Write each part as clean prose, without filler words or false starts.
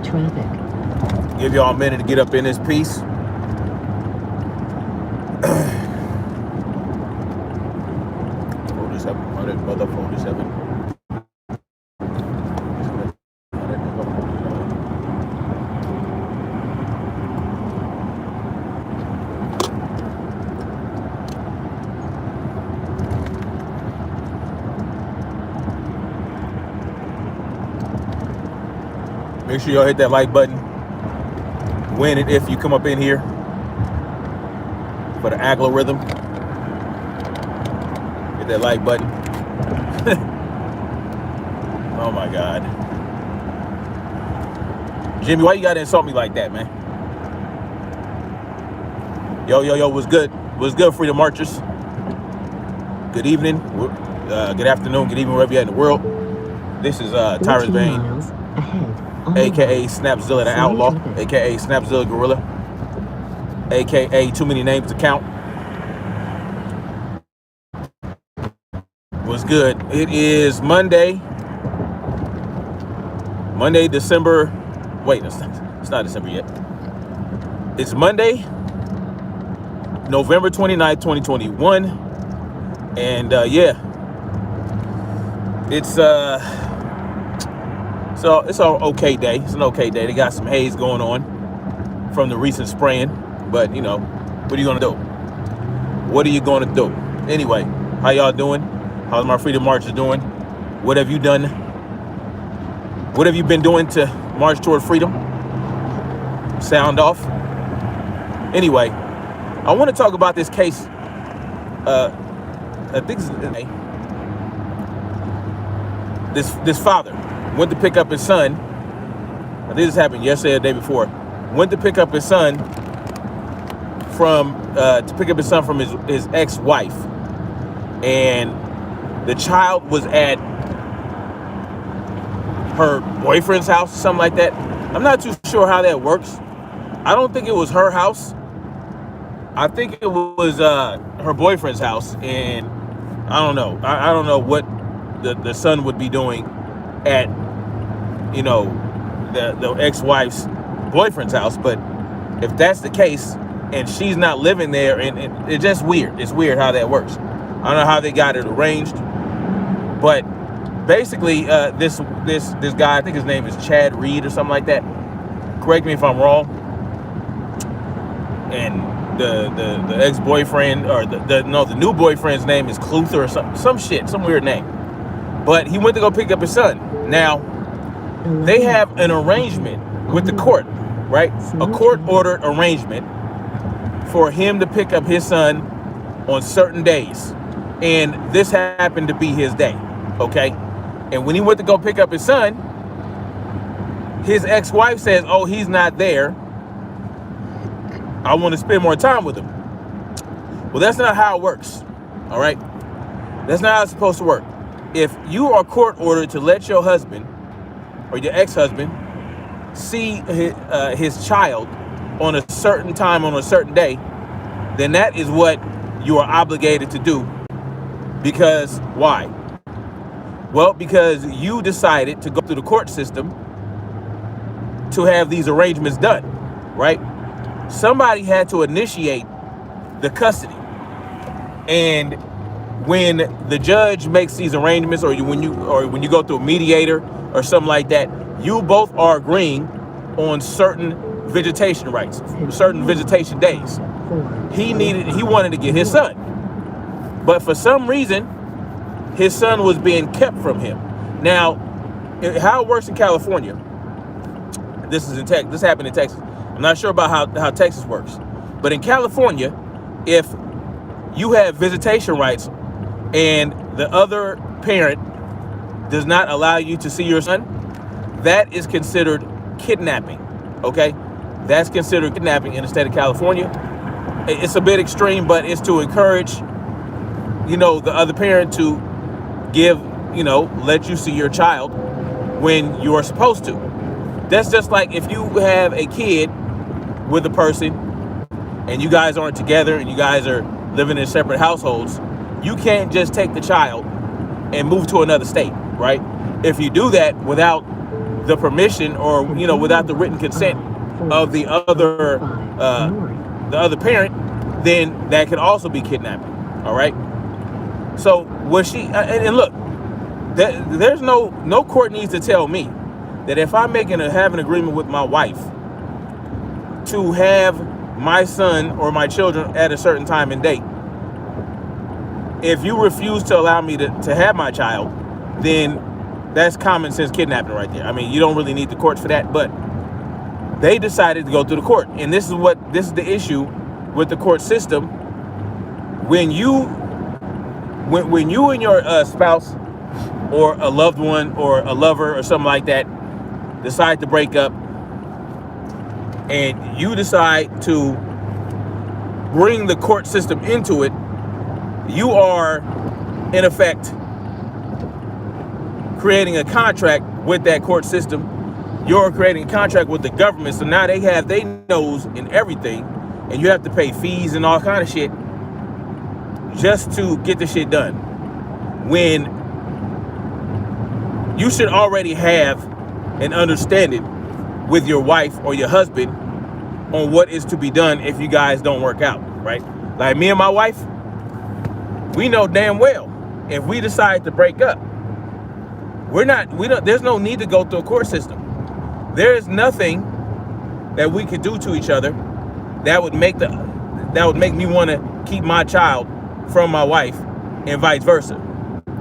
traffic. Give y'all a minute to get up in this piece. Make sure y'all hit that like button when and if you come up in here for the algorithm. Hit that like button. Oh my God. Jimmy, why you gotta insult me like that, man? Yo, what's good? What's good, Freedom Marchers? Good evening, good afternoon, good evening, wherever you're at in the world. This is Tyrus Vane, aka Snapzilla the Outlaw, aka Snapzilla Gorilla, aka Too Many Names to Count. What's good? It is Monday, December. Wait, it's not December yet. It's Monday, November 29th, 2021. And yeah, it's so it's an okay day. It's an okay day. They got some haze going on from the recent spraying, but you know, what are you gonna do? What are you gonna do? Anyway, how y'all doing? How's my Freedom Marchers doing? What have you done? What have you been doing to march toward freedom? Sound off. Anyway, I want to talk about this case. I think this father went to pick up his son. I think this happened yesterday or the day before. Went to pick up his son from his ex-wife, and the child was at her boyfriend's house, something like that. I'm not too sure how that works. I don't think it was her house. I think it was her boyfriend's house, and I don't know. I don't know what the son would be doing at, you know, the ex-wife's boyfriend's house. But if that's the case, and she's not living there, and it's just weird. It's weird how that works. I don't know how they got it arranged, but basically, this guy, I think his name is Chad Reed or something like that. Correct me if I'm wrong. And the ex-boyfriend, or the new boyfriend's name is Cluther or some weird name. But he went to go pick up his son. Now, they have an arrangement with the court, right? A court-ordered arrangement for him to pick up his son on certain days. And this happened to be his day, okay? And when he went to go pick up his son, his ex-wife says, oh, he's not there. I want to spend more time with him. Well, that's not how it works, all right? That's not how it's supposed to work. If you are court ordered to let your husband or your ex-husband see his child on a certain time, on a certain day, then that is what you are obligated to do. Because why? Well, because you decided to go through the court system to have these arrangements done, right? Somebody had to initiate the custody. And when the judge makes these arrangements, or when you go through a mediator or something like that, you both are agreeing on certain visitation rights, certain visitation days. He wanted to get his son, but for some reason, his son was being kept from him. Now, how it works in California, this happened in Texas. I'm not sure about how Texas works, but in California, if you have visitation rights and the other parent does not allow you to see your son, that is considered kidnapping, okay? That's considered kidnapping in the state of California. It's a bit extreme, but it's to encourage, you know, the other parent to let you see your child when you are supposed to. That's just like if you have a kid with a person and you guys aren't together and you guys are living in separate households, you can't just take the child and move to another state, right? If you do that without the permission or, you know, without the written consent of the other parent, then that could also be kidnapping. All right. So was she? And look, there's no court needs to tell me that if I'm have an agreement with my wife to have my son or my children at a certain time and date, if you refuse to allow me to have my child, then that's common sense kidnapping right there. I mean, you don't really need the courts for that, but they decided to go through the court. And this is the issue with the court system. When you and your spouse or a loved one or a lover or something like that decide to break up, and you decide to bring the court system into it, you are in effect creating a contract with that court system. You're creating a contract with the government. So now they have their nose in everything, and you have to pay fees and all kind of shit just to get the shit done, when you should already have an understanding with your wife or your husband on what is to be done if you guys don't work out, right? Like me and my wife, we know damn well if we decide to break up, there's no need to go through a court system. There is nothing that we could do to each other that would make me want to keep my child from my wife, and vice versa,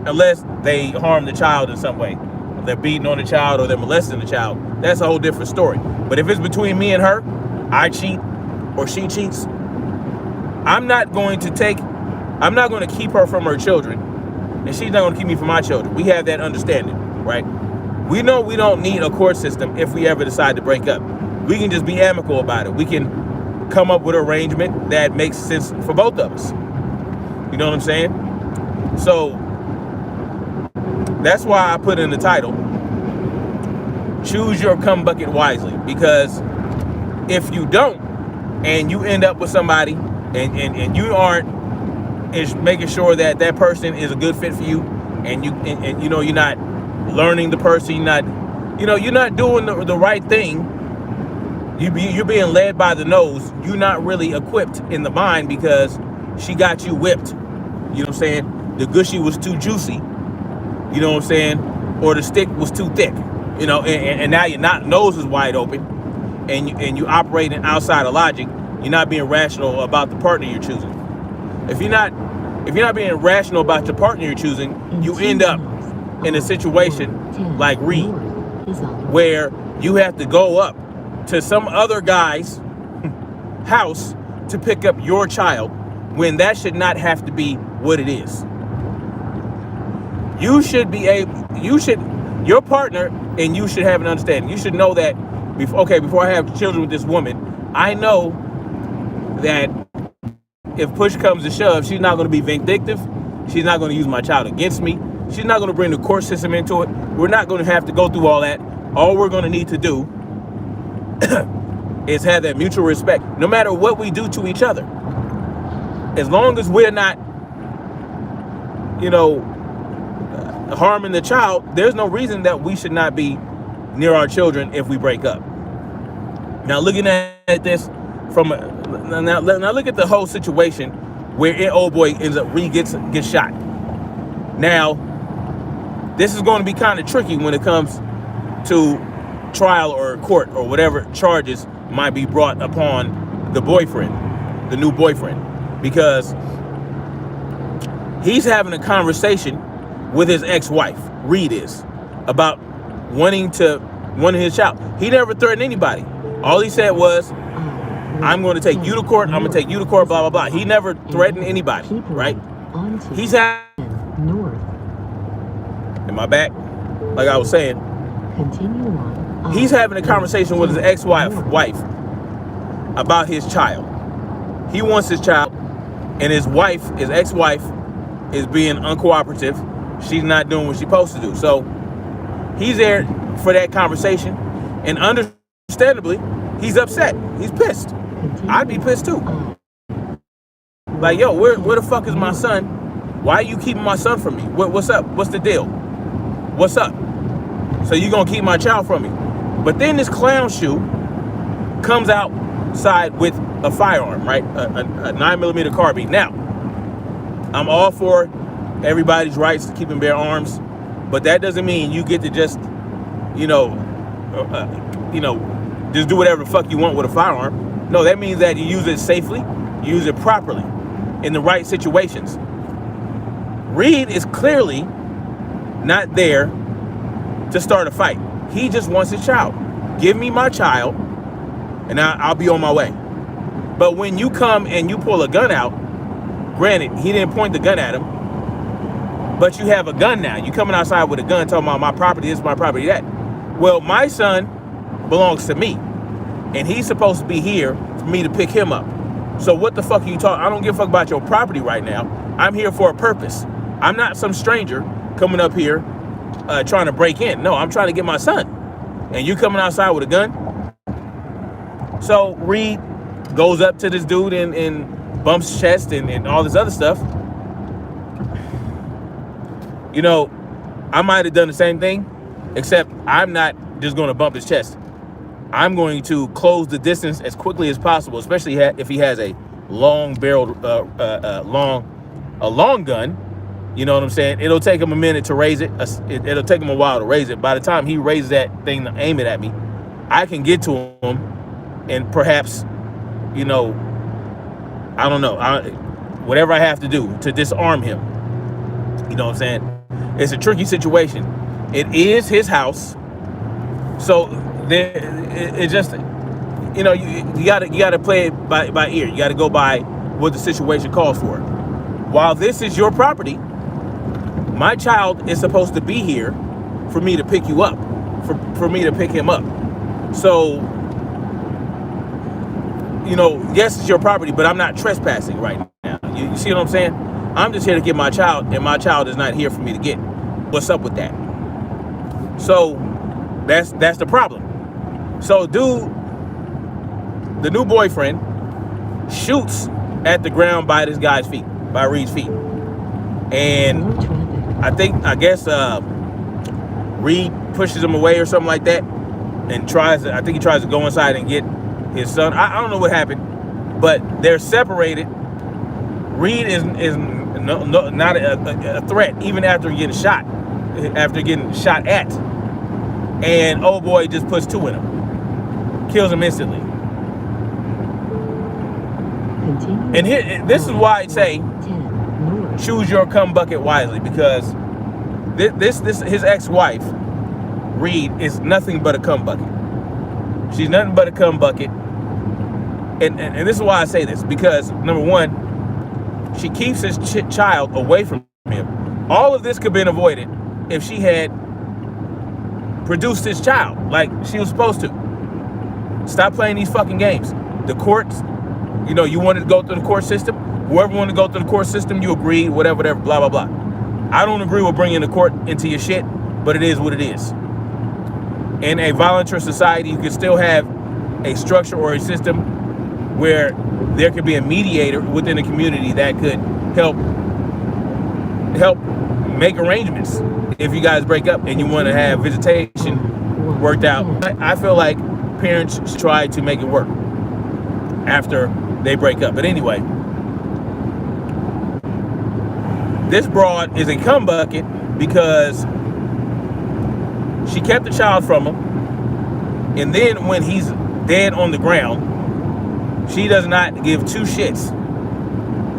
unless they harm the child in some way. They're beating on the child or they're molesting the child. That's a whole different story. But if it's between me and her, I cheat or she cheats, I'm not going to keep her from her children, and she's not going to keep me from my children. We have that understanding, right? We know we don't need a court system if we ever decide to break up. We can just be amicable about it. We can come up with an arrangement that makes sense for both of us. You know what I'm saying? So that's why I put in the title, choose your cum bucket wisely. Because if you don't, and you end up with somebody and you aren't making sure that that person is a good fit for you, and you know, you're not learning the person, you're not doing the right thing, you're being led by the nose, you're not really equipped in the mind because she got you whipped. You know what I'm saying? The gushy was too juicy. You know what I'm saying? Or the stick was too thick. You know, and now your nose is wide open, and you operating outside of logic. You're not being rational about the partner you're choosing. If you're not being rational about your partner you're choosing, you end up in a situation like Reed, where you have to go up to some other guy's house to pick up your child, when that should not have to be what it is. Your partner and you should have an understanding. You should know that, before I have children with this woman, I know that if push comes to shove, she's not going to be vindictive. She's not going to use my child against me. She's not going to bring the court system into it. We're not going to have to go through all that. All we're going to need to do is have that mutual respect, no matter what we do to each other. As long as we're not, harming the child, there's no reason that we should not be near our children if we break up. Now, looking at this now look at the whole situation where old boy ends up gets shot. Now, this is going to be kind of tricky when it comes to trial or court or whatever charges might be brought upon the new boyfriend, because he's having a conversation with his ex-wife, Reed is, about wanting his child. He never threatened anybody. All he said was, I'm going to take you to court, I'm going to take you to court, blah, blah, blah. He never threatened anybody, right? He's having... Am I back? Like I was saying, he's having a conversation with his ex-wife about his child. He wants his child, and his ex-wife, is being uncooperative. She's not doing what she's supposed to do. So he's there for that conversation, and understandably, he's upset. He's pissed. I'd be pissed too. Like, yo, where the fuck is my son? Why are you keeping my son from me? What's up? What's the deal? What's up? So you gonna keep my child from me? But then this clown shoe comes outside with a firearm, right? A 9mm carbine. Now, I'm all for everybody's rights to keep and bear arms, but that doesn't mean you get to just, you know, just do whatever the fuck you want with a firearm. No, that means that you use it safely, you use it properly, in the right situations. Reed is clearly not there to start a fight. He just wants his child. Give me my child, and I'll be on my way. But when you come and you pull a gun out, granted, he didn't point the gun at him, but you have a gun now. You coming outside with a gun talking about my property, this is my property, that. Well, my son belongs to me, and he's supposed to be here for me to pick him up. So what the fuck are you talking? I don't give a fuck about your property right now. I'm here for a purpose. I'm not some stranger coming up here trying to break in. No, I'm trying to get my son. And you coming outside with a gun? So Reed goes up to this dude and bumps his chest and all this other stuff. You know, I might have done the same thing, except I'm not just going to bump his chest. I'm going to close the distance as quickly as possible, especially if he has a long-barreled, long gun. You know what I'm saying? It'll take him a minute to raise it. It'll take him a while to raise it. By the time he raises that thing to aim it at me, I can get to him and perhaps, you know, I don't know, whatever I have to do to disarm him. You know what I'm saying? It's a tricky situation. It is his house, so it just, you know, you gotta play it by ear. You gotta go by what the situation calls for. While this is your property, my child is supposed to be here for me to pick you up, for me to pick him up. So, you know, yes, it's your property, but I'm not trespassing right now. You see what I'm saying? I'm just here to get my child, and my child is not here for me to get. What's up with that? So that's the problem. So dude, the new boyfriend, shoots at the ground by this guy's feet, by Reed's feet. And I guess Reed pushes him away or something like that, and I think he tries to go inside and get his son. I don't know what happened, but they're separated. Reed is not a threat, even after getting shot at. And old boy just puts two in him, kills him instantly. And this is why I say choose your cum bucket wisely, because this his ex-wife Reed is nothing but a cum bucket. She's nothing but a cum bucket. And this is why I say this, because number one, she keeps his child away from him. All of this could have been avoided if she had produced his child like she was supposed to. Stop playing these fucking games. The courts, you know, you wanted to go through the court system. Whoever wanted to go through the court system, you agreed, whatever, blah, blah, blah. I don't agree with bringing the court into your shit, but it is what it is. In a voluntary society, you can still have a structure or a system where there could be a mediator within the community that could help make arrangements if you guys break up and you want to have visitation worked out. I feel like parents should try to make it work after they break up. But anyway, this broad is a cum bucket because she kept the child from him, and then when he's dead on the ground, she does not give two shits.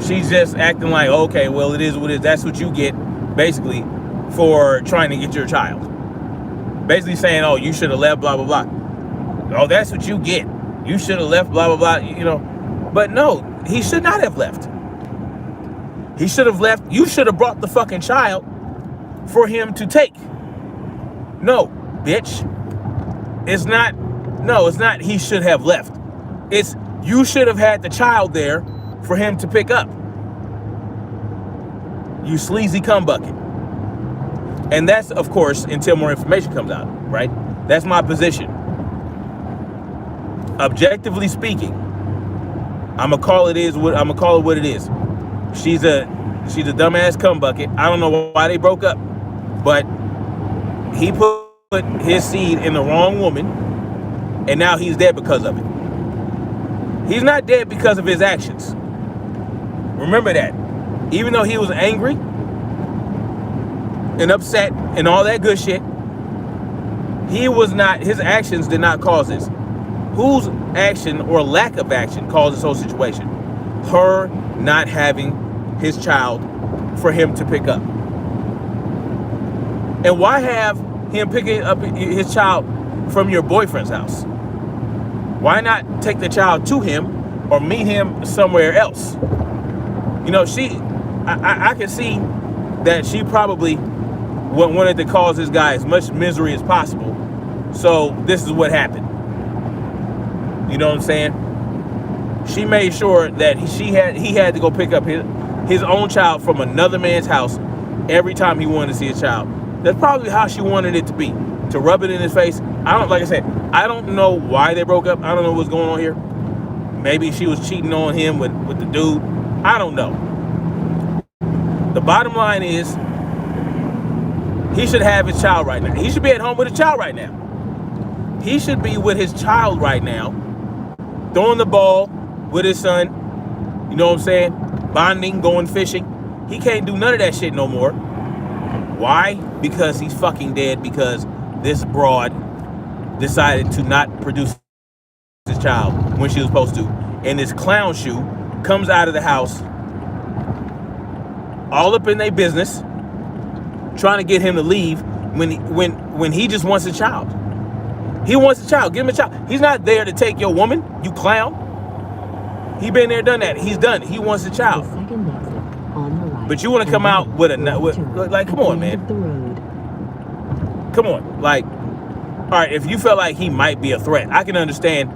She's just acting like, okay, well, it is what it is. That's what you get, basically, for trying to get your child. Basically saying, oh, you should have left, blah, blah, blah. Oh, that's what you get. You should have left, blah, blah, blah, you know. But no, he should not have left. He should have left. You should have brought the fucking child for him to take. No, bitch. It's not he should have left. It's you should have had the child there for him to pick up. You sleazy cum bucket. And that's, of course, until more information comes out, right? That's my position. Objectively speaking, I'm gonna call it what it is. She's a dumbass cum bucket. I don't know why they broke up, but he put his seed in the wrong woman. and now he's dead because of it. He's not dead because of his actions. Remember that. Even though he was angry and upset and all that good shit, his actions did not cause this. Whose action or lack of action caused this whole situation? Her not having his child for him to pick up. And why have him picking up his child from your boyfriend's house? Why not take the child to him or meet him somewhere else? You know, I can see that she probably wanted to cause this guy as much misery as possible. So this is what happened. You know what I'm saying? She made sure that he had to go pick up his own child from another man's house every time he wanted to see his child. That's probably how she wanted it to be, to rub it in his face. Like I said, I don't know why they broke up. I don't know what's going on here. Maybe she was cheating on him with the dude. I don't know. The bottom line is, he should have his child right now. He should be at home with his child right now. He should be with his child right now, throwing the ball with his son. You know what I'm saying? Bonding, going fishing. He can't do none of that shit no more. Why? Because he's fucking dead, because this broad decided to not produce his child when she was supposed to. And this clown shoe comes out of the house, all up in their business, trying to get him to leave when he just wants a child. He wants a child. Give him a child. He's not there to take your woman, you clown. He been there, done that. He's done. He wants a child. But you want to come out with like, come on, man. Come on. Like, all right, if you feel like he might be a threat, I can understand,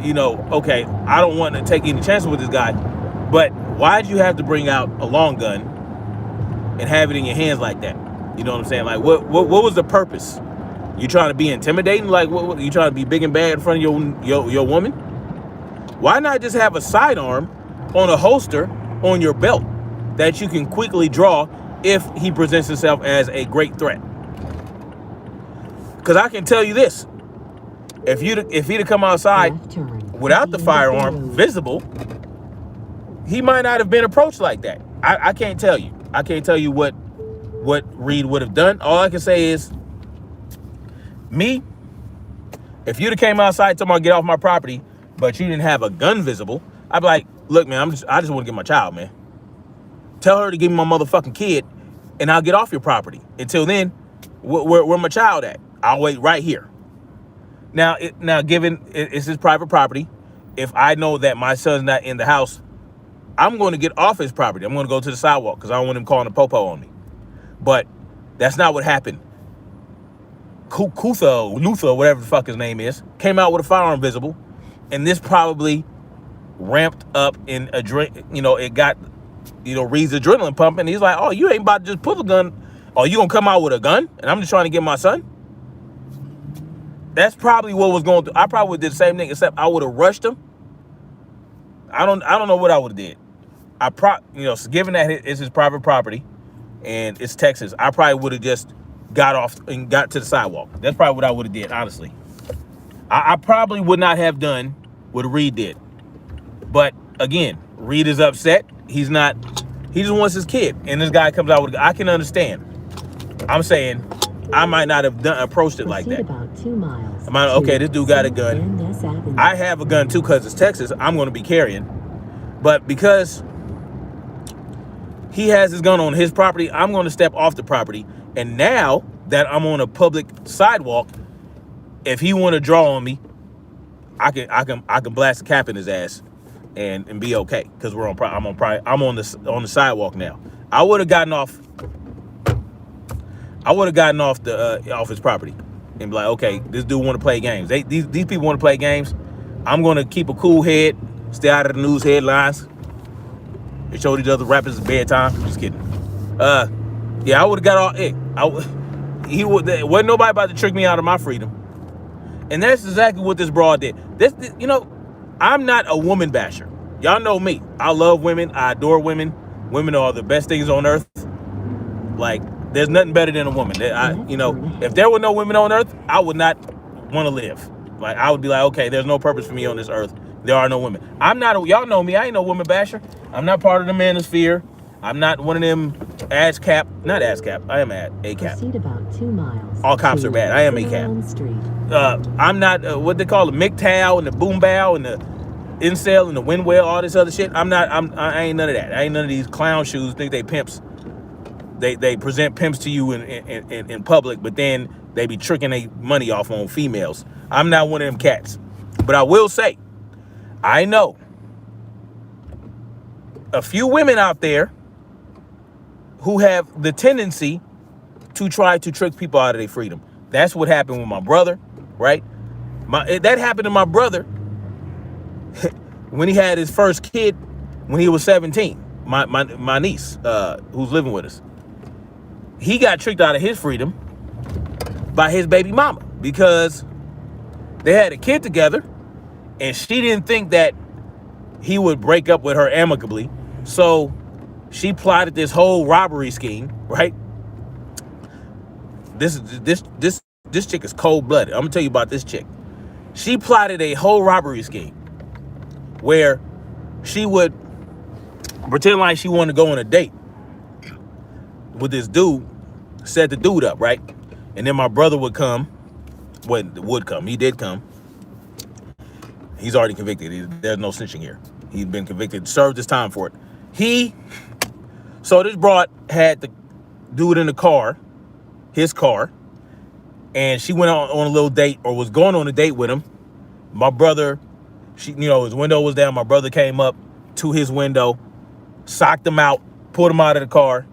you know, okay, I don't want to take any chances with this guy, but why'd you have to bring out a long gun and have it in your hands like that? You know what I'm saying? Like, what was the purpose? You trying to be intimidating? Like, what you trying to be big and bad in front of your woman? Why not just have a sidearm on a holster on your belt that you can quickly draw if he presents himself as a great threat? Because I can tell you this, if he'd have come outside without the firearm visible, he might not have been approached like that. I can't tell you. I can't tell you what Reed would have done. All I can say is, me, if you'd have came outside talking about get off my property, but you didn't have a gun visible, I'd be like, look, man, I just want to get my child, man. Tell her to give me my motherfucking kid, and I'll get off your property. Until then, where my child at? I'll wait right here. Now, given it's his private property, if I know that my son's not in the house, I'm going to get off his property. I'm going to go to the sidewalk because I don't want him calling a popo on me. But that's not what happened. Luther, whatever the fuck his name is, came out with a firearm visible, and this probably ramped up in it got, Reed's adrenaline pumping. He's like, oh, you ain't about to just pull a gun. Oh, you gonna come out with a gun? And I'm just trying to get my son? That's probably what was going through. I probably would have did the same thing, except I would have rushed him. I don't know what I would have did. Given that it's his private property and it's Texas, I probably would have just got off and got to the sidewalk. That's probably what I would have did, honestly. I probably would not have done what Reed did. But again, Reed is upset. He just wants his kid. And this guy comes out with, I can understand. I'm saying I might not have approached it like that. About 2 miles. Okay, this dude got a gun. I have a gun too because it's Texas. I'm going to be carrying. But because he has his gun on his property, I'm going to step off the property. And now that I'm on a public sidewalk, if he want to draw on me, I can blast a cap in his ass and be okay because I'm on the sidewalk now. I would have gotten off off his property and be like, okay, this dude want to play games. These people want to play games. I'm gonna keep a cool head, stay out of the news headlines. They show these other rappers it's bedtime. Just kidding. Yeah, I would have got all. Wasn't nobody about to trick me out of my freedom. And that's exactly what this broad did. I'm not a woman basher. Y'all know me. I love women. I adore women. Women are the best things on earth. Like, there's nothing better than a woman. If there were no women on earth, I would not want to live. Like, I would be like, okay, there's no purpose for me on this earth. There are no women. I'm not, y'all know me, I ain't no woman basher. I'm not part of the manosphere. I'm not one of them not ASCAP. I am at ACAP. Proceed about 2 miles. All cops are bad. I am ACAP. I'm not what they call the MGTOW and the boom bow and the incel and the windwell, all this other shit. I ain't none of that. I ain't none of these clown shoes. Think they pimps. They present pimps to you in public, but then they be tricking their money off on females. I'm not one of them cats. But I will say, I know a few women out there who have the tendency to try to trick people out of their freedom. That's what happened with my brother, right? That happened to my brother when he had his first kid when he was 17. My niece, who's living with us. He got tricked out of his freedom by his baby mama because they had a kid together and she didn't think that he would break up with her amicably. So she plotted this whole robbery scheme, right? This chick is cold-blooded. I'm gonna tell you about this chick. She plotted a whole robbery scheme where she would pretend like she wanted to go on a date with this dude, set the dude up, right? And then my brother would come. He did come. He's already convicted. There's no snitching here. He's been convicted, served his time for it. So this broad had the dude in the car, his car, and she went on a little date or was going on a date with him. My brother, his window was down. My brother came up to his window, socked him out, pulled him out of the car,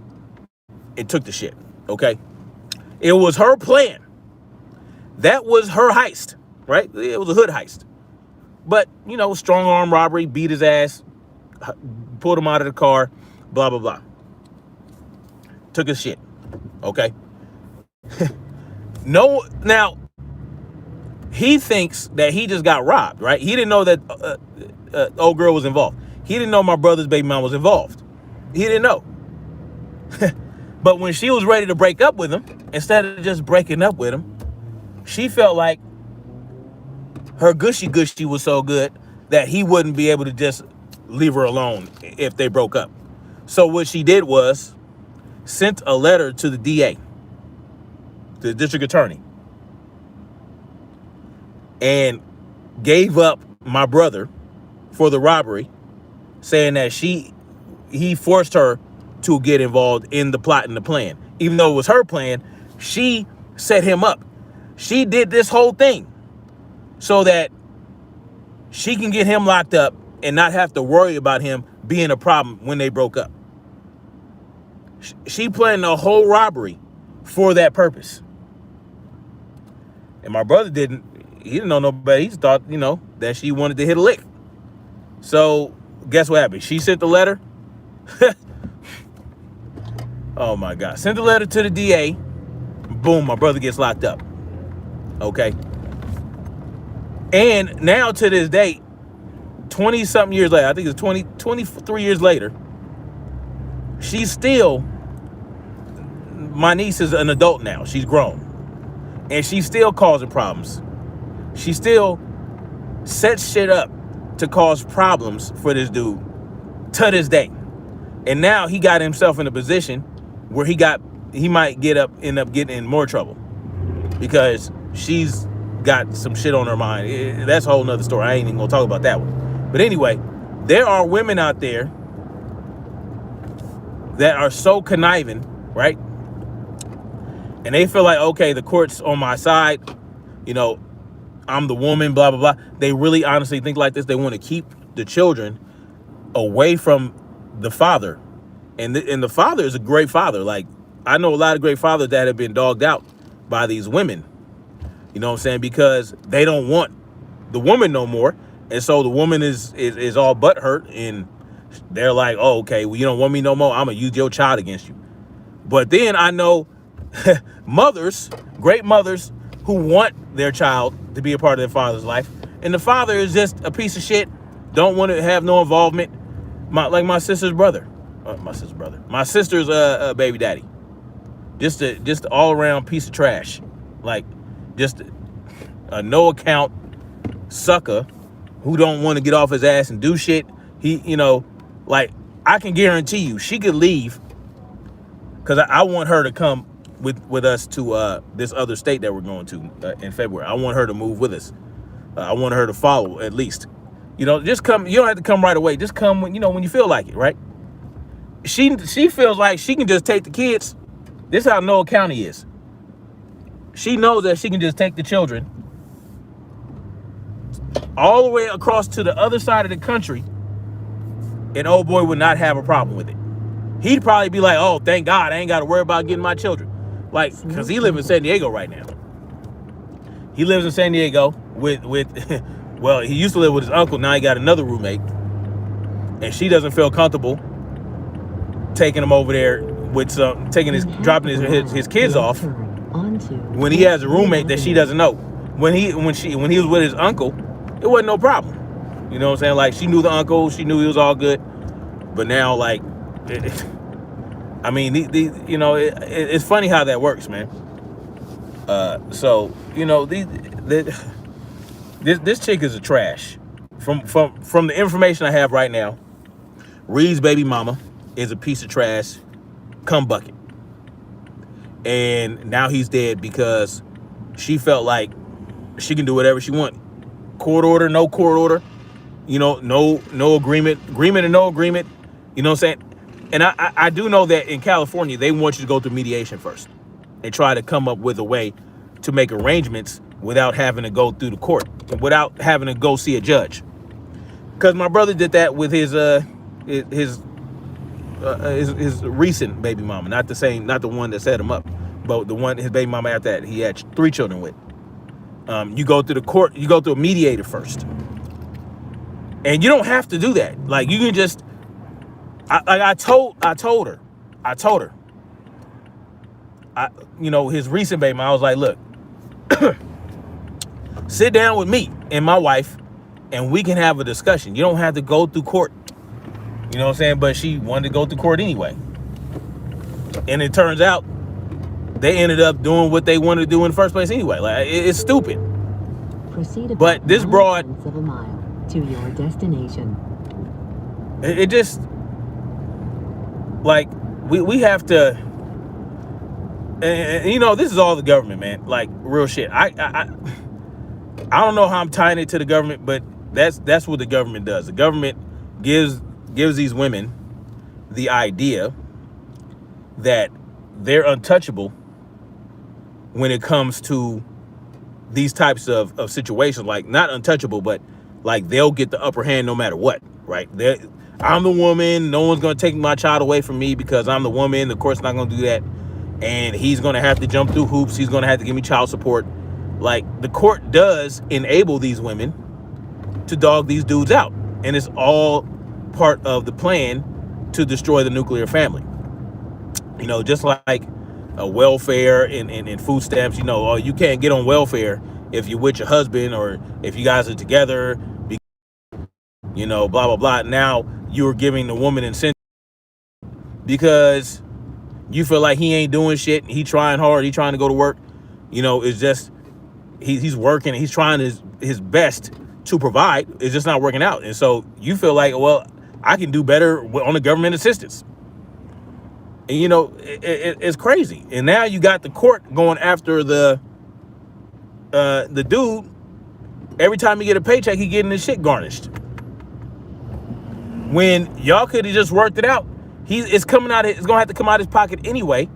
and took the shit, okay? It was her plan. That was her heist, right? It was a hood heist. But, strong arm robbery, beat his ass, pulled him out of the car, blah, blah, blah. Took his shit, okay? Now, he thinks that he just got robbed, right? He didn't know that old girl was involved. He didn't know my brother's baby mom was involved. He didn't know. But when she was ready to break up with him, instead of just breaking up with him, she felt like her gushy was so good that he wouldn't be able to just leave her alone if they broke up. So what she did was sent a letter to the DA, the district attorney, and gave up my brother for the robbery, saying that he forced her to get involved in the plot and the plan. Even though it was her plan, she set him up. She did this whole thing so that she can get him locked up and not have to worry about him being a problem when they broke up. She planned a whole robbery for that purpose. And my brother didn't know no better. He thought, that she wanted to hit a lick. So guess what happened? She sent the letter. Oh my God. Sent the letter to the DA. Boom, my brother gets locked up. Okay. And now to this day, 20-something years later, I think it's 23 years later, my niece is an adult now. She's grown. And she's still causing problems. She still sets shit up to cause problems for this dude to this day. And now he got himself in a position where he might end up getting in more trouble because she's got some shit on her mind. That's a whole nother story. I ain't even gonna talk about that one. But anyway, there are women out there that are so conniving, right? And they feel like, okay, the court's on my side. I'm the woman, blah, blah, blah. They really honestly think like this. They want to keep the children away from the father. And the father is a great father. Like, I know a lot of great fathers that have been dogged out by these women. You know what I'm saying? Because they don't want the woman no more. And so the woman is all butthurt. And they're like, oh, okay, well, you don't want me no more. I'm going to use your child against you. But then I know mothers, great mothers, who want their child to be a part of their father's life. And the father is just a piece of shit. Don't want to have no involvement. My sister's brother. My sister's baby daddy. Just an all around piece of trash. Like, just a no account, sucker who don't want to get off his ass and do shit. He, like, I can guarantee you she could leave, because I want her to come with us to this other state that we're going to in February. I want her to move with us. I want her to follow at least. Just come. You don't have to come right away. Just come when you feel like it, right? She feels like she can just take the kids. This is how Noel County is. She knows that she can just take the children all the way across to the other side of the country, and old boy would not have a problem with it. He'd probably be like, oh, thank God, I ain't got to worry about getting my children. Like, because he lives in San Diego right now. He lives in San Diego with well, he used to live with his uncle. Now he got another roommate. And she doesn't feel comfortable taking him over there with dropping his kids off when he has a roommate that she doesn't know. When he was with his uncle, it wasn't no problem. You know what I'm saying? Like, she knew the uncle, she knew he was all good. But now, like, I mean, it's funny how that works, man. So this chick is a trash. From the information I have right now, Reed's baby mama is a piece of trash, cum bucket. And now he's dead because she felt like she can do whatever she wants. Court order, no court order, no agreement and no agreement. You know what I'm saying? And I do know that in California, they want you to go through mediation first and try to come up with a way to make arrangements without having to go through the court, without having to go see a judge. Because my brother did that with his recent baby mama, not the one that set him up, but his baby mama after that he had 3 children with. You go through the court, you go through a mediator first, and you don't have to do that. Like, you can just, I told her, his recent baby mama, I was like, look, sit down with me and my wife, and we can have a discussion. You don't have to go through court. You know what I'm saying? But she wanted to go through court anyway. And it turns out they ended up doing what they wanted to do in the first place anyway. Like, it's stupid. Proceed but this broad of a mile to your destination. It just, like, we have to, and this is all the government, man. Like, real shit. I don't know how I'm tying it to the government, but that's what the government does. The government gives these women the idea that they're untouchable when it comes to these types of situations. Like, not untouchable, but like, they'll get the upper hand no matter what, right? I'm the woman. No one's going to take my child away from me because I'm the woman. The court's not going to do that. And he's going to have to jump through hoops. He's going to have to give me child support. Like, the court does enable these women to dog these dudes out. And it's all part of the plan to destroy the nuclear family. Just like a welfare and food stamps, you can't get on welfare if you're with your husband or if you guys are together, blah, blah, blah. Now you're giving the woman incentive because you feel like he ain't doing shit. He trying hard. He trying to go to work. It's just, he's working. He's trying his best to provide. It's just not working out. And so you feel like, well, I can do better on the government assistance. And, it's crazy. And now you got the court going after the dude. Every time he get a paycheck, he getting his shit garnished. When y'all could have just worked it out. It's going to have to come out of his pocket anyway.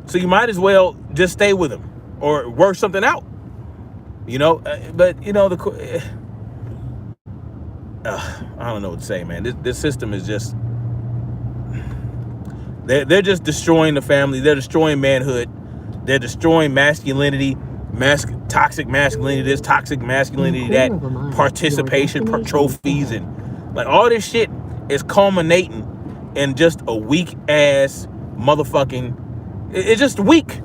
So you might as well just stay with him or work something out. But I don't know what to say, man. This system is just, they're just destroying the family. They're destroying manhood. They're destroying masculinity, toxic masculinity, this toxic masculinity, that participation trophies, and like all this shit is culminating in just a weak ass motherfucking. It's just weak.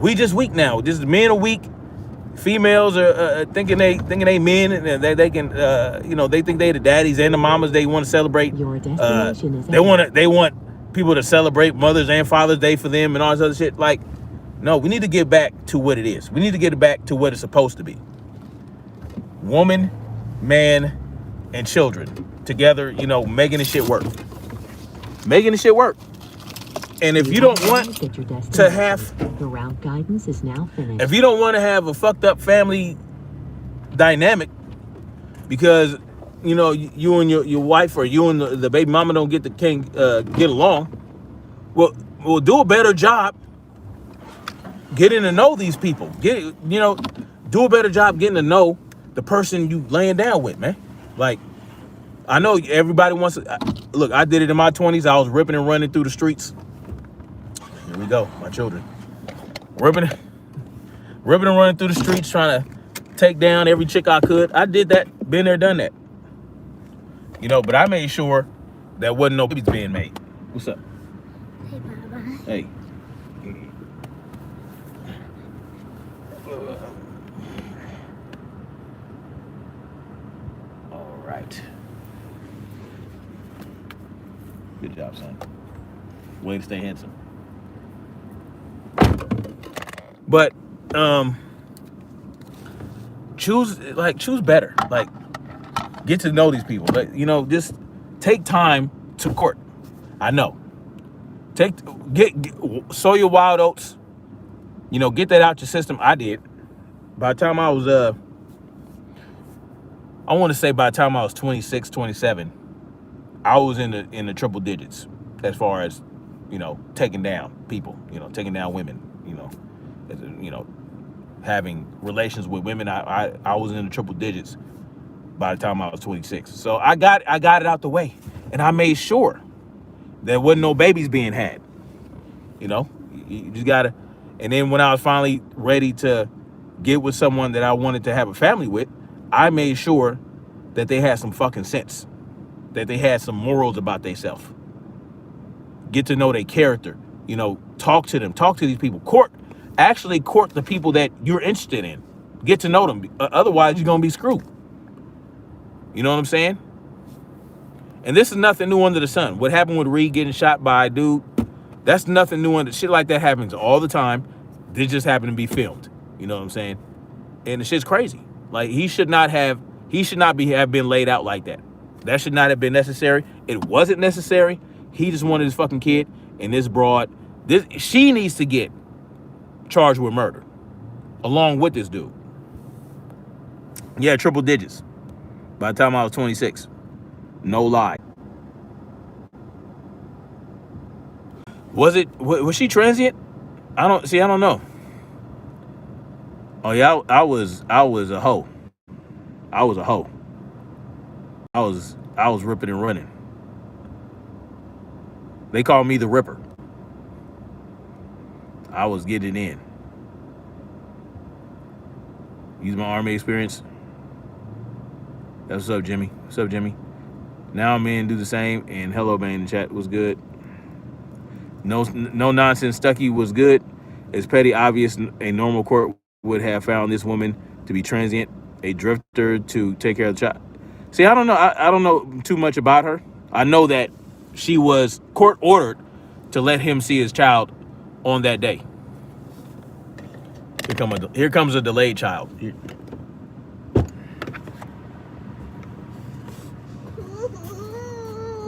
We just weak now. Just men are weak. Females are thinking they men, and they can they think they the daddies and the mamas. They want to celebrate. Your destination is they want people to celebrate Mother's and Father's Day for them and all this other shit. Like, no, we need to get back to what it is. We need to get it back to what it's supposed to be. woman, man, and children together, you know, making the shit work. Making the shit work. And if you don't want to have, the route guidance is now finished. if you don't want to have a fucked up family dynamic because, you know, you and your wife or you and the baby mama don't get along, well, do a better job getting to know these people. Do a better job getting to know the person you laying down with, man. Like, I know everybody wants to, look, I did it in my 20s. I was ripping and running through the streets. Here we go, my children. Ripping and running through the streets trying to take down every chick I could. I did that, been there, done that. You know, but I made sure there wasn't no babies being made. What's up? Hey, Baba. Hey. All right. Good job, son. Way to stay handsome. But choose better. Like, get to know these people. Like, you know, just take time to court. I know. Sow your wild oats. You know, get that out your system. I did. By the time I was I want to say by the time I was 26, 27, I was in the triple digits as far as, you know, taking down people, you know, taking down women, you know, having relations with women. I was in the triple digits by the time I was 26. So I got it out the way, and I made sure there wasn't no babies being had. You know, you just gotta. And then when I was finally ready to get with someone that I wanted to have a family with, I made sure that they had some fucking sense, that they had some morals about themselves. Get to know their character. You know, talk to them. Talk to these people. Actually court the people that you're interested in. Get to know them. Otherwise, you're gonna be screwed. You know what I'm saying? And this is nothing new under the sun. What happened with Reed getting shot by a dude, that's nothing new under shit like that happens all the time. They just happen to be filmed. You know what I'm saying? And the shit's crazy. Like, he should not have been laid out like that. That should not have been necessary. It wasn't necessary. He just wanted his fucking kid, and this broad, she needs to get charged with murder along with this dude. Yeah, triple digits. By the time I was 26. No lie. Was she transient? I don't know. Oh yeah, I was a hoe. I was a hoe. I was ripping and running. They called me the Ripper. I was getting in. Use my Army experience. That's what's up, Jimmy. What's up, Jimmy? Now I'm in, do the same. And hello, man, in the chat was good. No nonsense. Stuckey was good. It's petty obvious a normal court would have found this woman to be transient, a drifter to take care of the child. See, I don't know. I don't know too much about her. I know that she was court ordered to let him see his child on that day. Here comes a delayed child.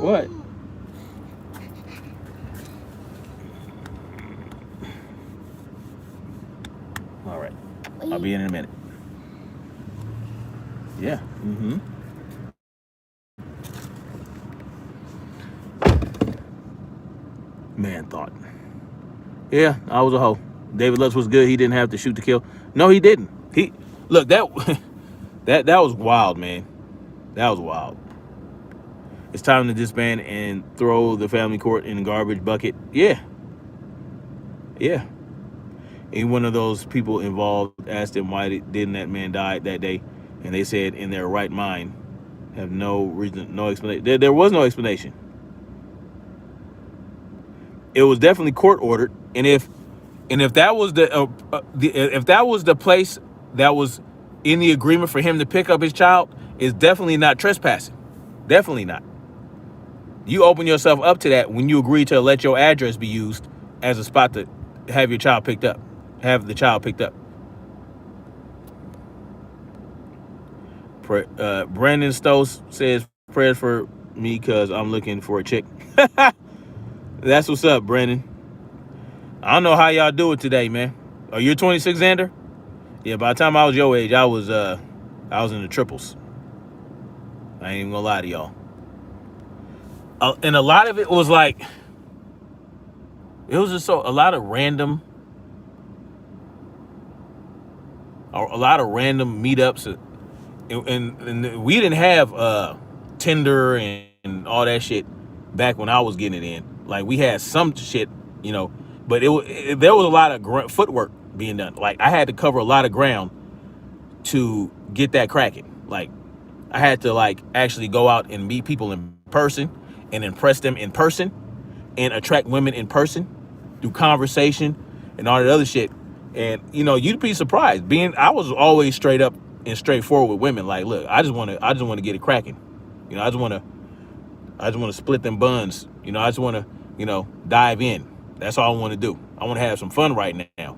What? All right. I'll be in a minute. Yeah. Mm-hmm. Man thought. Yeah, I was a hoe. David Lutz was good. He didn't have to shoot to kill. No, he didn't. Look, that was wild, man. That was wild. It's time to disband and throw the family court in the garbage bucket. Yeah. Yeah. And one of those people involved asked them why didn't that man die that day, and they said in their right mind, have no reason, no explanation. There was no explanation. It was definitely court ordered, and if that was if that was the place that was in the agreement for him to pick up his child, it's definitely not trespassing. Definitely not. You open yourself up to that when you agree to let your address be used as a spot to have your child picked up, have the child picked up. Brandon Stokes says prayers for me because I'm looking for a chick. That's what's up, Brandon. I don't know how y'all do it today, man. Oh, you're 26, Xander? Yeah, by the time I was your age, I was in the triples. I ain't even gonna lie to y'all. And a lot of it was like, it was just a lot of random meetups, and we didn't have Tinder and all that shit back when I was getting it in. Like, we had some shit, but there was a lot of footwork being done. Like, I had to cover a lot of ground to get that cracking. Like, I had to actually go out and meet people in person and impress them in person and attract women in person through conversation and all that other shit. And you'd be surprised. I was always straight up and straightforward with women. Like, look, I just want to get it cracking. I just want to split them buns. I just want to dive in. That's all I want to do. I want to have some fun right now.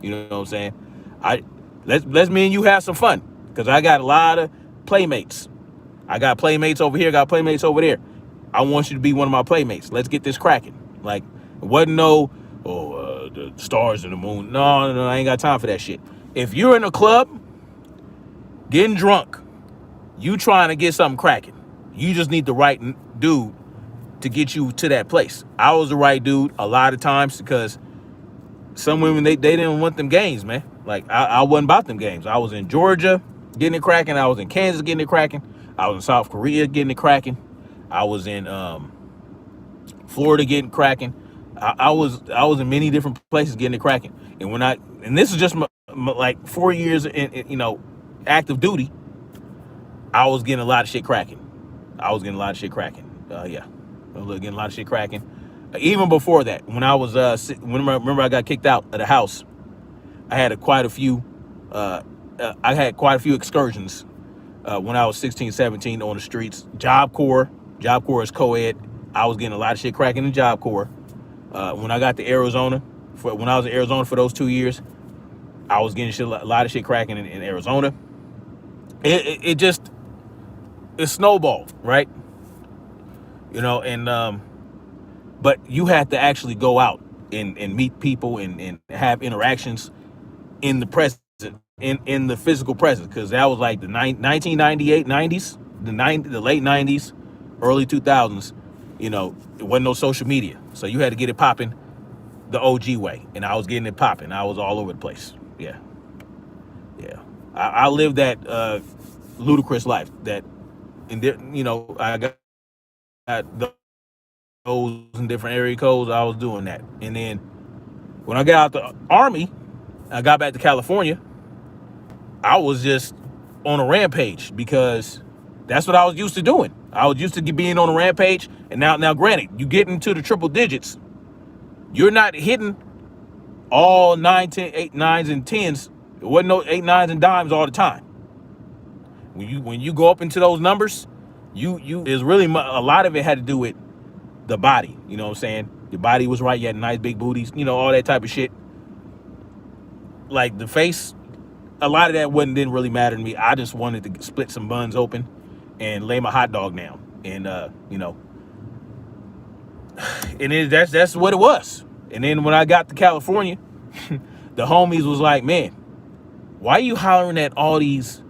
You know what I'm saying? Let's me and you have some fun, because I got a lot of playmates. I got playmates over here, got playmates over there. I want you to be one of my playmates. Let's get this cracking. Like, it wasn't the stars and the moon. No, I ain't got time for that shit. If you're in a club getting drunk, you trying to get something cracking, you just need the right dude to get you to that place. I was the right dude a lot of times, because some women, they didn't want them games, man. Like, I wasn't about them games. I was in Georgia getting it cracking. I was in Kansas getting it cracking. I was in South Korea getting it cracking. I was in Florida getting cracking. I was in many different places getting it cracking. And this is just my 4 years in active duty. I was getting a lot of shit cracking. Yeah, getting a lot of shit cracking. Even before that, when I was remember I got kicked out of the house, I had quite a few excursions when I was 16, 17 on the streets. Job Corps is co-ed. I was getting a lot of shit cracking in Job Corps. When I got to Arizona, when I was in Arizona for those 2 years, I was getting a lot of shit cracking in Arizona. It snowballed, right? But you had to actually go out and meet people and have interactions in the present, in the physical presence, because that was like the 1998, 90s, the late 90s, early 2000s. It wasn't no social media, so you had to get it popping the OG way, and I was getting it popping. I was all over the place. Yeah. I lived that ludicrous life. I got those in different area codes. I was doing that, and then when I got out the Army, I got back to California. I was just on a rampage, because that's what I was used to doing. I was used to being on a rampage, and now granted, you get into the triple digits, you're not hitting all 9, 10, 8, 9s and 10s. It wasn't no 8, 9s and dimes all the time. When you go up into those numbers, is really a lot of it had to do with the body. You know what I'm saying? Your body was right. You had nice big booties. All that type of shit. Like the face, a lot of that didn't really matter to me. I just wanted to split some buns open and lay my hot dog down, and that's what it was. And then when I got to California, the homies was like, man, why are you hollering at all these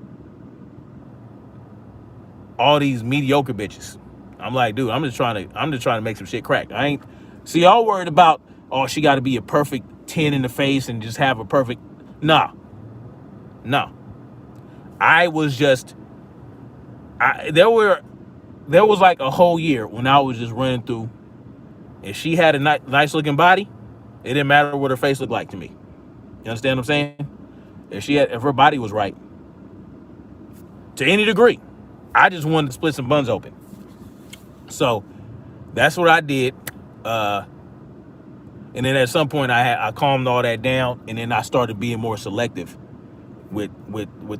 mediocre bitches? I'm like, dude, I'm just trying to make some shit crack. I ain't see y'all worried about, she got to be a perfect 10 in the face and just have a perfect. No. I was just, there was like a whole year when I was just running through. If she had a nice looking body, it didn't matter what her face looked like to me. You understand what I'm saying? If her body was right, to any degree, I just wanted to split some buns open. So that's what I did. And then at some point I calmed all that down, and then I started being more selective with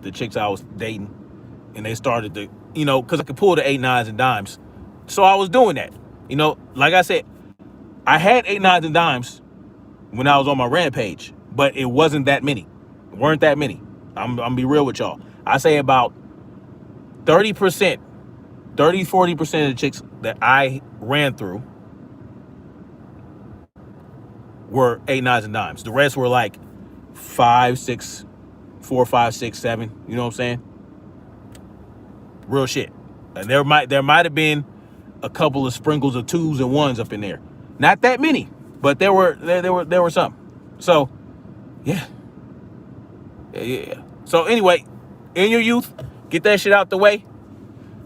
the chicks I was dating, and they started to, because I could pull the 8, 9s and dimes. So I was doing that. Like I said, I had 8, 9s and dimes when I was on my rampage, but it wasn't that many. It weren't that many. I'm gonna be real with y'all. I say about 30%, 40% of the chicks that I ran through were 8, 9s, and dimes. The rest were like 5, 6, 4, 5, 6, 7. You know what I'm saying? Real shit. And there might have been a couple of sprinkles of 2s and 1s up in there. Not that many, but there were some. So, yeah. So anyway, in your youth, get that shit out the way.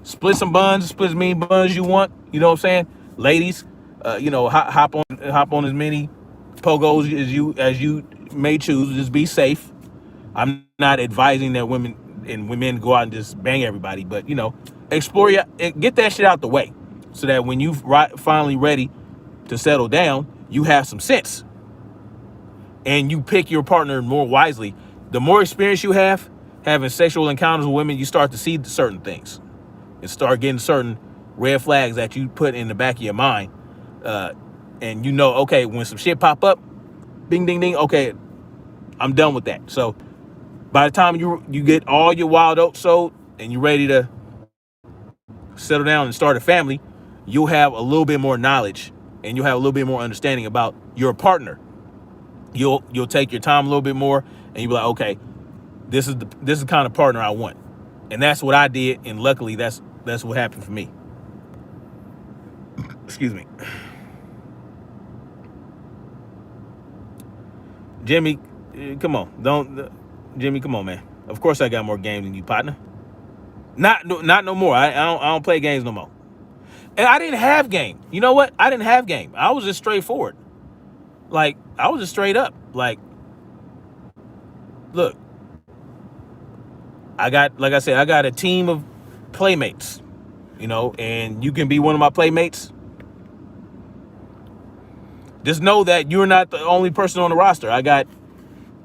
Split some buns, split as many buns you want. You know what I'm saying? Ladies, hop on as many pogos as you may choose. Just be safe. I'm not advising that women go out and just bang everybody, but explore get that shit out the way, so that when you finally ready to settle down, you have some sense, and you pick your partner more wisely. The more experience you have having sexual encounters with women, you start to see certain things and start getting certain red flags that you put in the back of your mind, and okay, when some shit pop up, bing, ding, ding, okay, I'm done with that. So by the time you get all your wild oats sold and you're ready to settle down and start a family, you'll have a little bit more knowledge and you'll have a little bit more understanding about your partner. You'll take your time a little bit more, and you'll be like, okay, this is the kind of partner I want. And that's what I did, and luckily that's what happened for me. Excuse me. Jimmy, come on. Jimmy, come on, man. Of course I got more games than you, partner. Not no more. I don't play games no more. And I didn't have game. You know what? I didn't have game. I was just straightforward. Like, I was just straight up. Like, look, I got a team of playmates, and you can be one of my playmates. Just know that you're not the only person on the roster. I got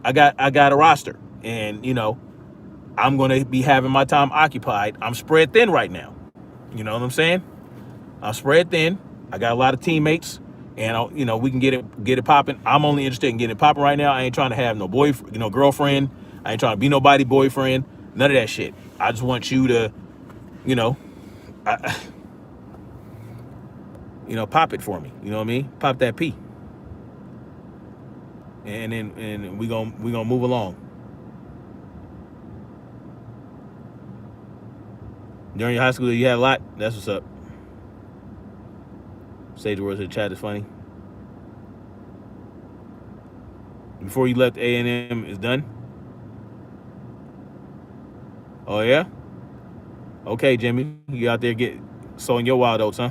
a roster, and I'm going to be having my time occupied. I'm spread thin right now. You know what I'm saying? I'm spread thin. I got a lot of teammates, and we can get it popping. I'm only interested in getting it popping right now. I ain't trying to have no boyfriend, girlfriend. I ain't trying to be nobody boyfriend. None of that shit. I just want you to, pop it for me. You know what I mean? Pop that P. And then we gonna move along. During your high school, you had a lot. That's what's up. Sage words in the chat is funny. Before you left A&M is done. Oh yeah? Okay, Jimmy. You out there sowing your wild oats, huh?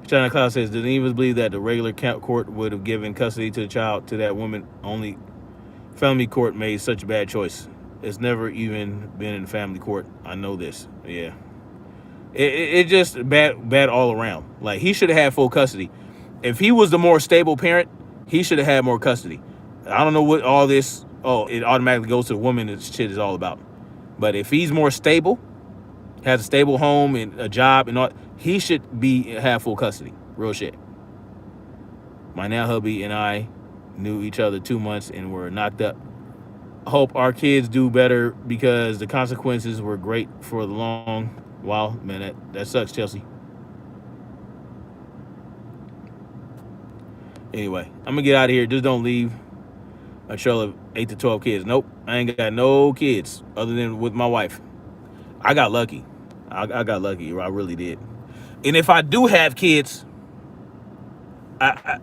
China Cloud says, did any of us believe that the regular court would have given custody to the child to that woman? Only family court made such a bad choice. It's never even been in family court. I know this. Yeah. It just bad all around. Like, he should have had full custody. If he was the more stable parent, he should have had more custody. I don't know what all this, it automatically goes to the woman, this shit is all about. But if he's more stable, has a stable home and a job and all, he should have full custody. Real shit. My now hubby and I knew each other 2 months and were knocked up. I hope our kids do better because the consequences were great for the long while. Man, that sucks, Chelsea. Anyway, I'm gonna get out of here. Just don't leave a trail of 8 to 12 kids. Nope, I ain't got no kids other than with my wife. I got lucky. I got lucky. I really did. And if I do have kids, I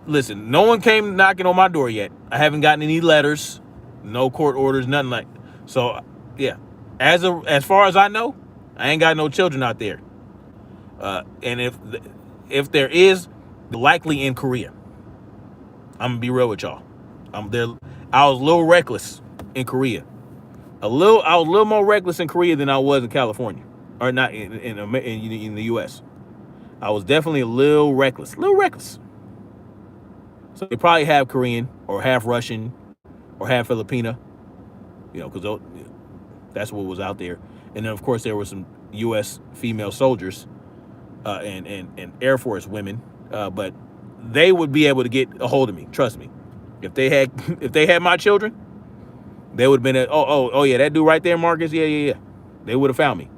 listen, no one came knocking on my door yet. I haven't gotten any letters, no court orders, nothing like. So, yeah. As far as I know, I ain't got no children out there. And if there is, likely in Korea. I'm gonna be real with y'all. I'm there. I was a little reckless in Korea. I was a little more reckless in Korea than I was in California, or not in the U.S. I was definitely a little reckless. So they probably have Korean or half Russian or half Filipino, because that's what was out there. And then of course there were some U.S. female soldiers and Air Force women, but they would be able to get a hold of me. Trust me. If they had my children, they would have been oh yeah, that dude right there, Marcus. Yeah. They would have found me.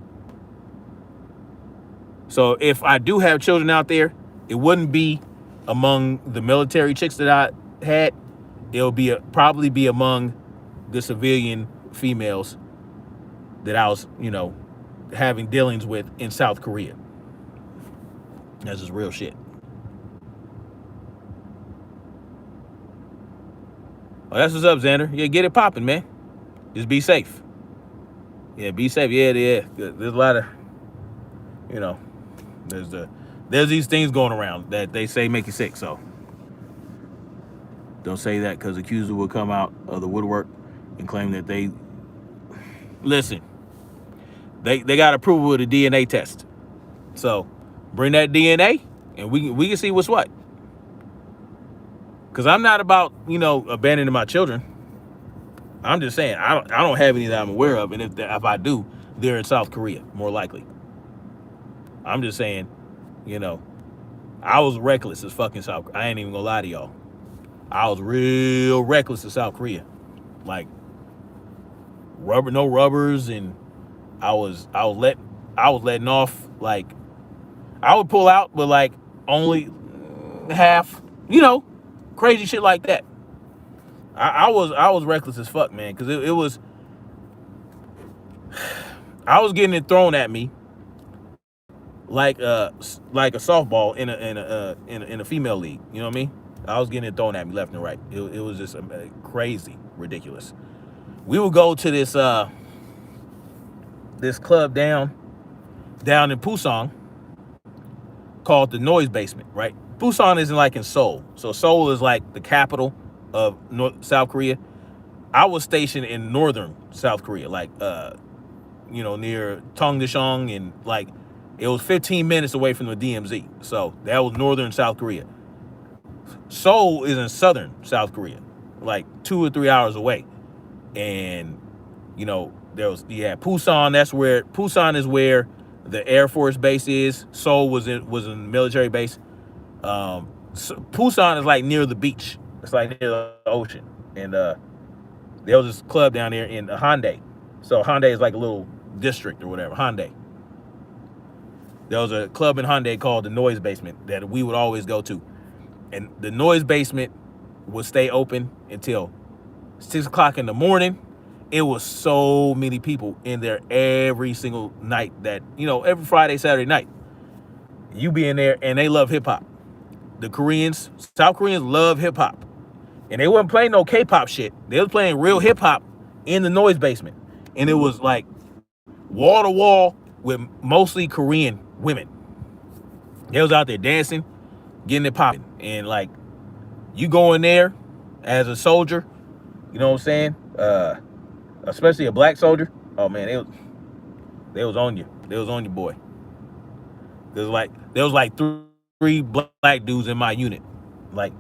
So if I do have children out there, it wouldn't be among the military chicks that I had. It'll be probably be among the civilian females that I was, having dealings with in South Korea. That's just real shit. Oh, that's what's up, Xander. Yeah, get it popping, man. Just be safe. Yeah, be safe. Yeah. There's a lot of, there's these things going around that they say make you sick. So don't say that, because accuser will come out of the woodwork and claim that they got approval with a DNA test. So bring that DNA and we can see what's what. Because I'm not about, abandoning my children. I'm just saying, I don't have any that I'm aware of. And if I do, they're in South Korea, more likely. I'm just saying, I was reckless as fucking South Korea. I ain't even gonna lie to y'all. I was real reckless in South Korea. Like, no rubbers, and I was letting off, like, I would pull out, but like only half, crazy shit like that. I was reckless as fuck, man, because it was, I was getting it thrown at me like a softball in a female league. You know what I mean? I was getting it thrown at me left and right. It was just crazy, ridiculous. We would go to this club down in Busan called the Noise Basement, right? Busan isn't like in Seoul. So Seoul is like the capital of South Korea. I was stationed in northern South Korea, like near Tongdishong, and like it was 15 minutes away from the DMZ. So that was northern South Korea. Seoul is in southern South Korea, like 2 or 3 hours away. And you had Busan. Busan is where the Air Force base is. Seoul was in the military base. Busan is like near the beach. It's like near the ocean. And there was this club down there in Hyundai. So Hyundai is like a little district or whatever. Hyundai. There was a club in Hyundai called the Noise Basement that we would always go to. And the Noise Basement would stay open until 6 o'clock in the morning. It was so many people in there every single night that, every Friday, Saturday night. You be in there, and they love hip hop. South Koreans love hip hop. And they wasn't playing no K-pop shit. They was playing real hip hop in the Noise Basement. And it was like wall to wall with mostly Korean women. They was out there dancing, getting it popping. And like, you go in there as a soldier, you know what I'm saying? Especially a black soldier. Oh man, they was on you. They was on you, boy. There was like three black dudes in my unit. Like,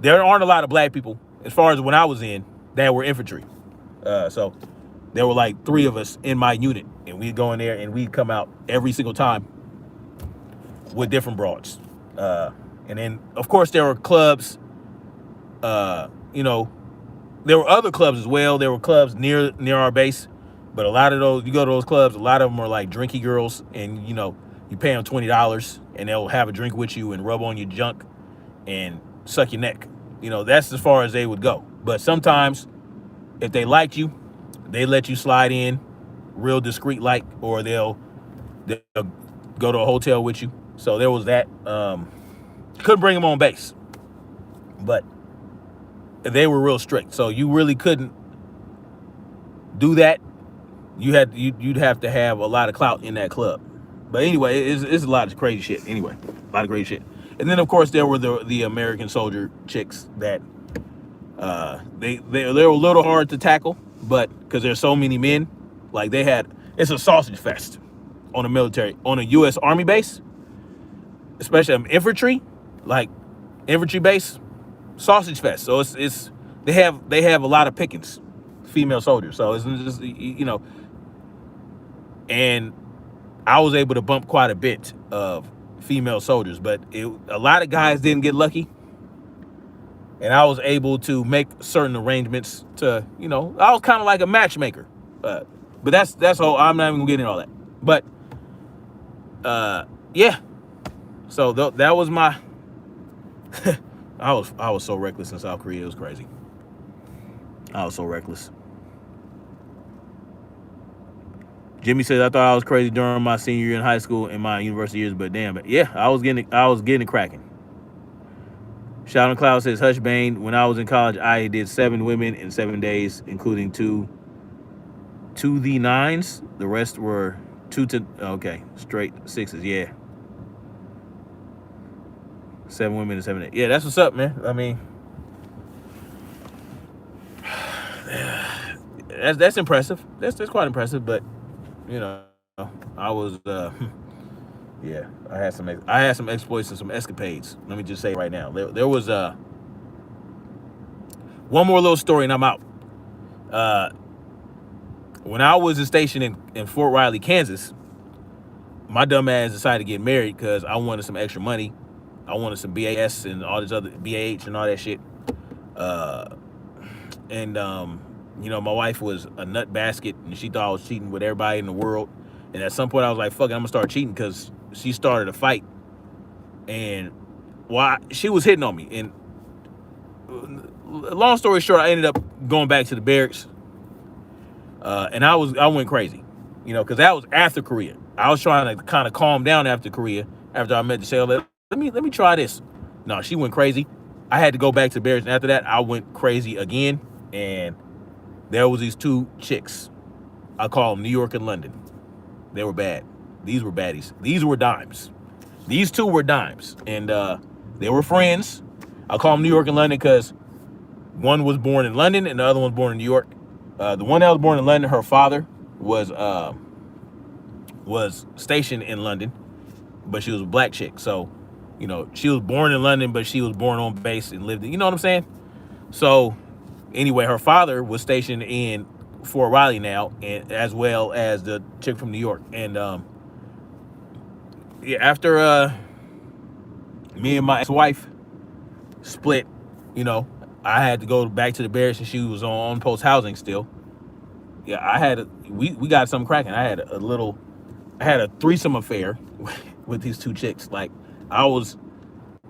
there aren't a lot of black people, as far as when I was in, that were infantry. So there were like 3 of us in my unit, and we'd go in there and we'd come out every single time with different broads. And then of course there were clubs, there were other clubs as well. There were clubs near our base, but a lot of those, you go to those clubs, a lot of them are like drinky girls, and you pay them $20 and they'll have a drink with you and rub on your junk and suck your neck. That's as far as they would go. But sometimes if they liked you, they let you slide in real discreet like, or they'll go to a hotel with you. So there was that. Couldn't bring them on base, but they were real strict. So you really couldn't do that. You'd have to have a lot of clout in that club. But anyway, it's a lot of crazy shit. Anyway, a lot of crazy shit. And then of course there were the American soldier chicks that they were a little hard to tackle, but because there's so many men, like it's a sausage fest on a U.S. Army base, especially infantry, like infantry base, sausage fest. So it's they have a lot of pickings, female soldiers. So it's just and I was able to bump quite a bit of female soldiers, but a lot of guys didn't get lucky. And I was able to make certain arrangements to, I was kind of like a matchmaker But that's all. I'm not even gonna get into all that. But yeah. So that was my. I was so reckless in South Korea. It was crazy. I was so reckless. Jimmy says I thought I was crazy during my senior year in high school and my university years, but damn it, yeah, I was getting it cracking. Shouting Cloud says Hush Bane. When I was in college, I did 7 women in 7 days, including 2 to the 9s. The rest were 2 to straight 6s. Yeah, 7 women in 7 days. Yeah, that's what's up, man. I mean, that's impressive. That's quite impressive, but. You know, I was, yeah, I had some exploits and some escapades. Let me just say right now, there was one more little story and I'm out. When I was stationed in Fort Riley, Kansas, my dumb ass decided to get married because I wanted some extra money. I wanted some BAS and all this other BAH and all that shit. You know, my wife was a nut basket and she thought I was cheating with everybody in the world. And at some point I was like, fuck it, I'm gonna start cheating because she started a fight. And she was hitting on me. And long story short, I ended up going back to the barracks. And I went crazy, you know, because that was after Korea. I was trying to kind of calm down after Korea, after I met the sailor. Let me try this. No, she went crazy. I had to go back to the barracks. And after that, I went crazy again. And there was these 2 chicks. I call them New York and London. They were bad. These were baddies. These were dimes. These 2 were dimes. And they were friends. I call them New York and London because one was born in London and the other one was born in New York. The one that was born in London, her father was stationed in London, but she was a black chick. So, you know, she was born in London, but she was born on base and lived in, you know what I'm saying? So anyway, her father was stationed in Fort Riley now, and as well as the chick from New York. And yeah, after me and my ex-wife split, you know, I had to go back to the barracks and she was on post housing still. Yeah, we got something cracking. I had a threesome affair with these 2 chicks. Like, I was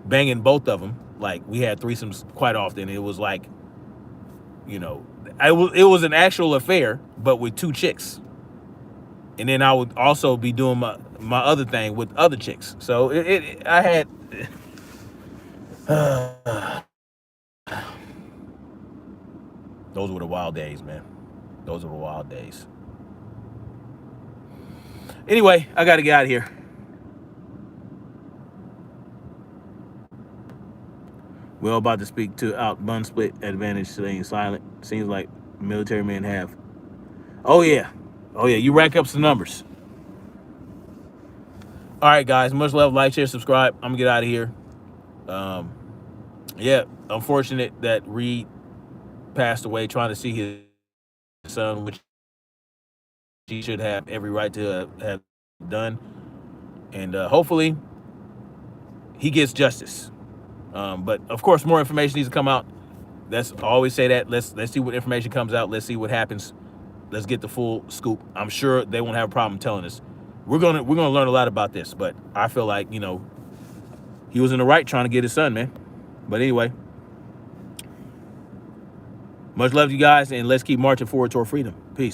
banging both of them. Like, we had threesomes quite often. It was like, you know, it was an actual affair, but with 2 chicks. And then I would also be doing my other thing with other chicks. So I had those were the wild days, man. Those were the wild days. Anyway, I got to get out of here. We're all about to speak to out bun split advantage staying silent. Seems like military men have. Oh yeah. You rack up some numbers. All right, guys. Much love. Like, share, subscribe. I'm gonna get out of here. Yeah. Unfortunate that Reed passed away trying to see his son, which he should have every right to have done. And hopefully he gets justice. But of course, more information needs to come out. I always say that. Let's see what information comes out. Let's see what happens. Let's get the full scoop. I'm sure they won't have a problem telling us. We're gonna learn a lot about this. But I feel like, you know, he was in the right trying to get his son, man. But anyway, much love to you guys, and let's keep marching forward toward freedom. Peace.